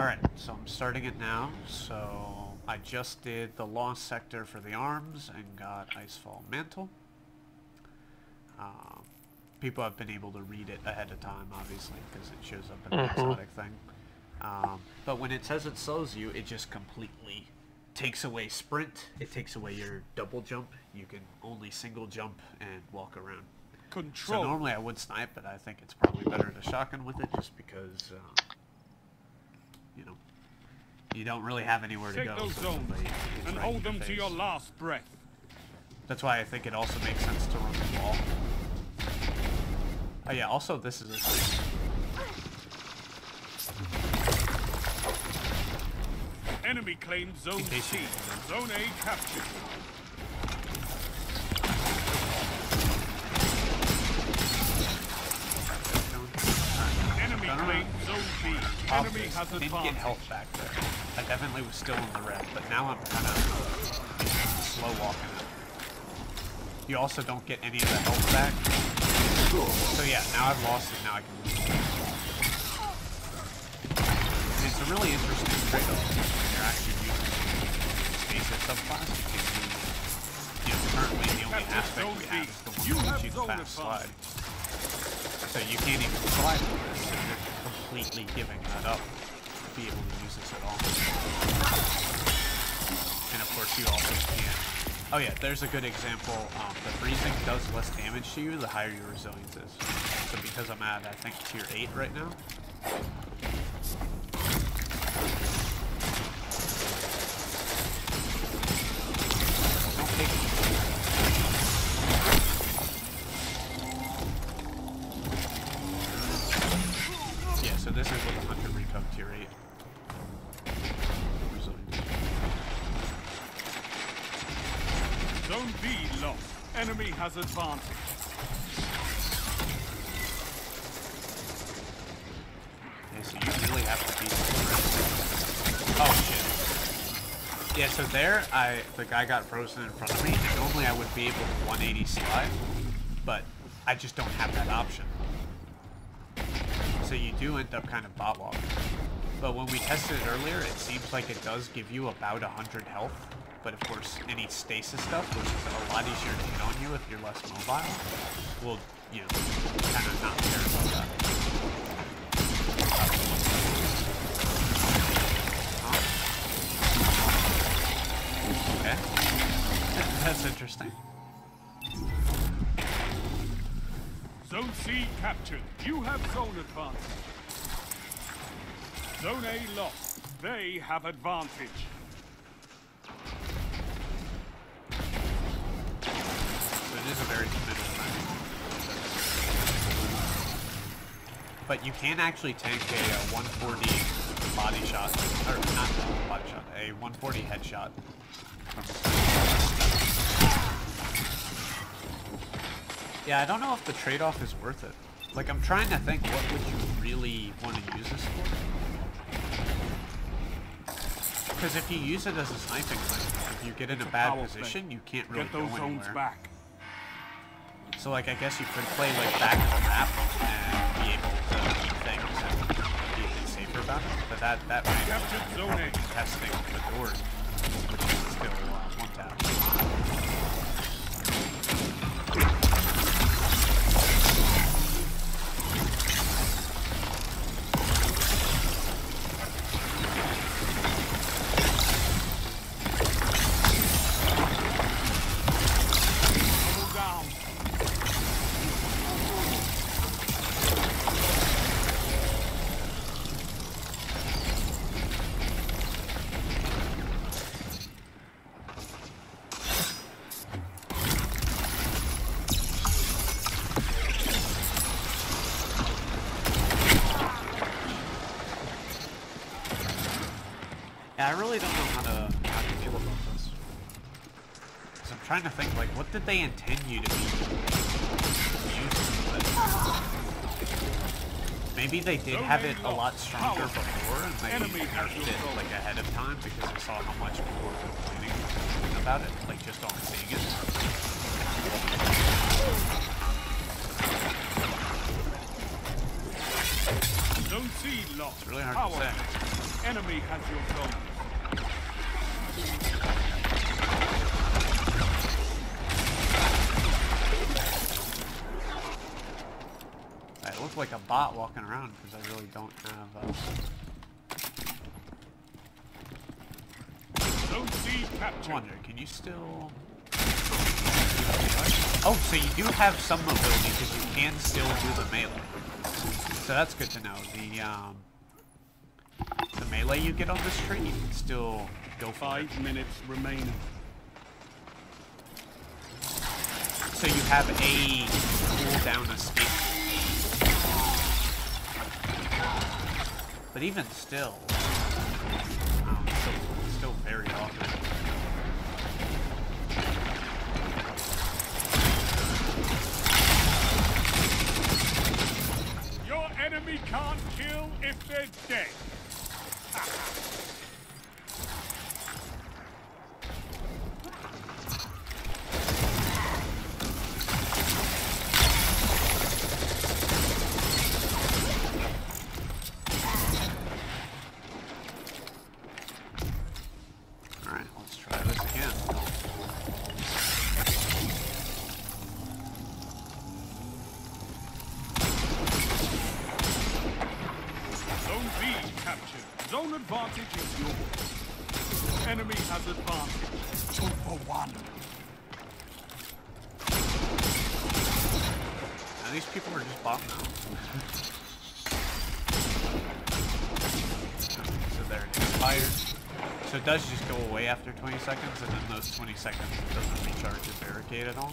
Alright, so I'm starting it now. So I just did the lost sector for the arms and got Icefall mantle. People have been able to read it ahead of time, obviously, because it shows up in the exotic thing. But when it says it slows you, it just completely takes away sprint. It takes away your double jump. You can only single jump and walk around. Control. So normally I would snipe, but I think it's probably better to shotgun with it, just because, you know, you don't really have anywhere to go. Take those zones and hold them to your last breath. That's why I think it also makes sense to run the wall. Oh yeah, also this is a thing. Enemy claimed Zone C. Zone A captured. Enemy claimed Zone B. Enemy has advanced. Didn't get health back there. I definitely was still in the red, but now I'm kind of slow walking it. You also don't get any of the health back. So yeah, now I've lost it, now I can lose it. And it's a really interesting trade-off when you're actually using stasis subclass, because you know, currently the only aspect we have is the one that gives you fast slide. So you can't even slide with this, so you're completely giving that up to be able to use this at all. And of course you also can't. Oh yeah, there's a good example. The freezing does less damage to you the higher your resilience is. So because I'm at, I think, tier 8 right now. Don't take it. Yeah, so this is with 100 recov tier 8. Zone B lost. Enemy has advantage. Okay, so you really have to be... Oh shit. Yeah, so there, the guy got frozen in front of me, and normally I would be able to 180 slide, but I just don't have that option. So you do end up kind of bot walking. But when we tested it earlier, it seems like it does give you about 100 health. But of course, any stasis stuff, which is a lot easier to hit on you if you're less mobile, will, you know, kind of not care about that. Okay. That's interesting. Zone C captured. You have zone advantage. Zone A lost. They have advantage. It is a very committed thing. But you can actually take a 140 body shot, or not body shot, a 140 headshot from the side. Yeah, I don't know if the trade-off is worth it. Like, I'm trying to think, what would you really want to use this for? Because if you use it as a sniping thing, if you get in a bad position, you can't really go anywhere. Back. So, like, I guess you could play, like, back of the map and be able to do things and be a bit safer about it. But that might probably be testing the doors, which is still one tap. I really don't know how to feel about this. Because I'm trying to think, like, what did they intend you to be used with? Maybe they did have it a lot stronger before, and they nerfed it, like, ahead of time, because they saw how much people were complaining about it, like, just on seeing it. Zone C lost. It's really hard to say. enemy has your zone. I look like a bot walking around because I really don't have. Zone C I captured. wonder, can you still? Oh, so you do have some mobility because you can still do the melee. So that's good to know. The melee you get on this tree, you can still go for 5 minutes remaining. So you have a cooldown escape. But even still, still very awkward. Your enemy can't kill if they're dead. Alright, let's try this again. Zone B captured. Zone advantage is yours. Enemy has advantage. 2 for 1. Now these people are just bot now. So there it is. Fired. So it does just go away after 20 seconds, and then those 20 seconds it doesn't recharge the barricade at all.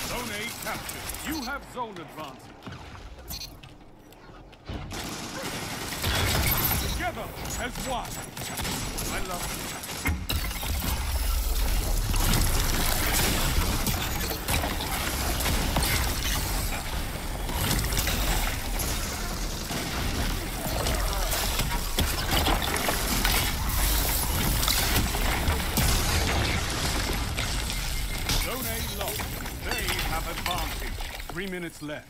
Zone A captured. You have zone advantage. Together as one. I love it. Zone A lost. They have advantage. 3 minutes left.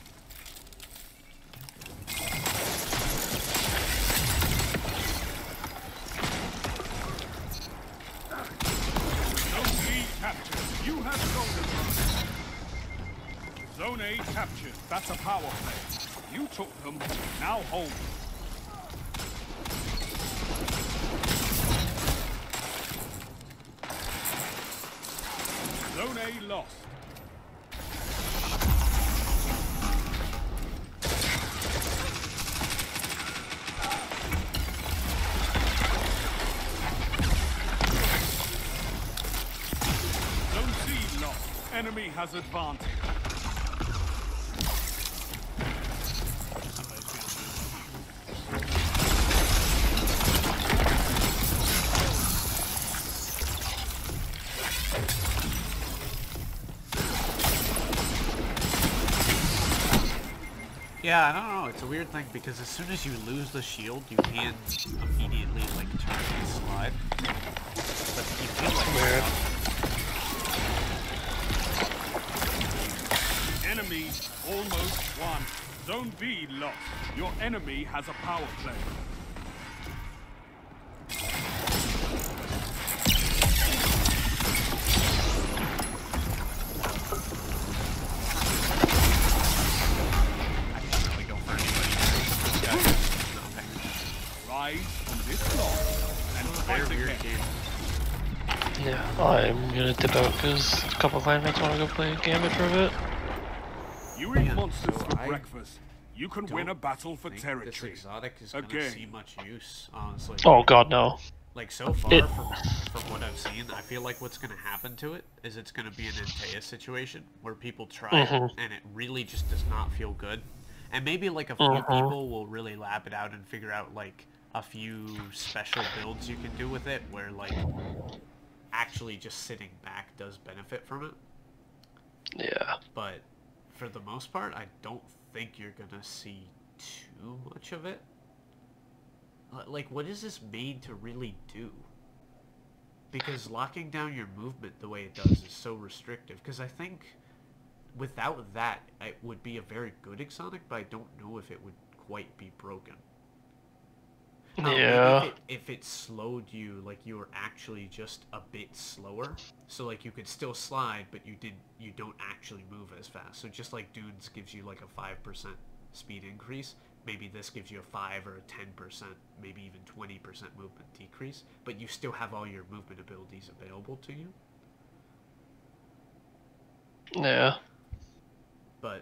Zone B captured. You have zone advantage. Zone A captured. That's a power play. You took them. Now hold. Zone A lost. Zone C lost. Enemy has advantage. Yeah, I don't know. It's a weird thing because as soon as you lose the shield, you can immediately like turn and slide. But you feel like Enemy almost won. Zone B lost. Your enemy has a power play. I can't really go for anybody. This guy's nothing. Rise from this block and fight Very weird again. game. Yeah, I'm gonna dip out because a couple of clanmates want to go play Gambit for a bit. You eat Man, monsters so for I breakfast. You can win a battle for I think territory. this exotic is gonna Again. see much use, honestly. Oh god, no. Like so far It- from what I've seen, I feel like what's gonna happen to it is it's gonna be an Antaeus situation where people try it and it really just does not feel good. And maybe like a few people will really lap it out and figure out like a few special builds you can do with it where like actually just sitting back does benefit from it. Yeah. But for the most part, I don't think you're gonna see too much of it. Like, what is this made to really do? because locking down your movement the way it does is so restrictive. Because I think without that, it would be a very good exotic, but I don't know if it would quite be broken. Yeah. Maybe if it slowed you, like you were actually just a bit slower, so like you could still slide, but you don't actually move as fast. So just like Dunes gives you like a 5% speed increase, maybe this gives you a 5 or a 10%, maybe even 20% movement decrease, but you still have all your movement abilities available to you. Yeah. But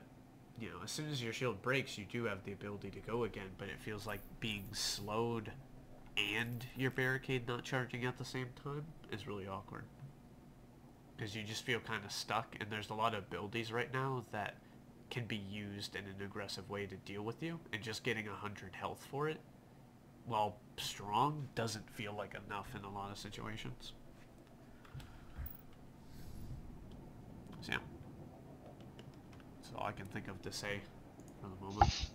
you know, as soon as your shield breaks, you do have the ability to go again, but it feels like being slowed and your barricade not charging at the same time is really awkward. Because you just feel kind of stuck, and there's a lot of abilities right now that can be used in an aggressive way to deal with you, and just getting 100 health for it, while strong, doesn't feel like enough in a lot of situations. So yeah. That's all I can think of to say for the moment.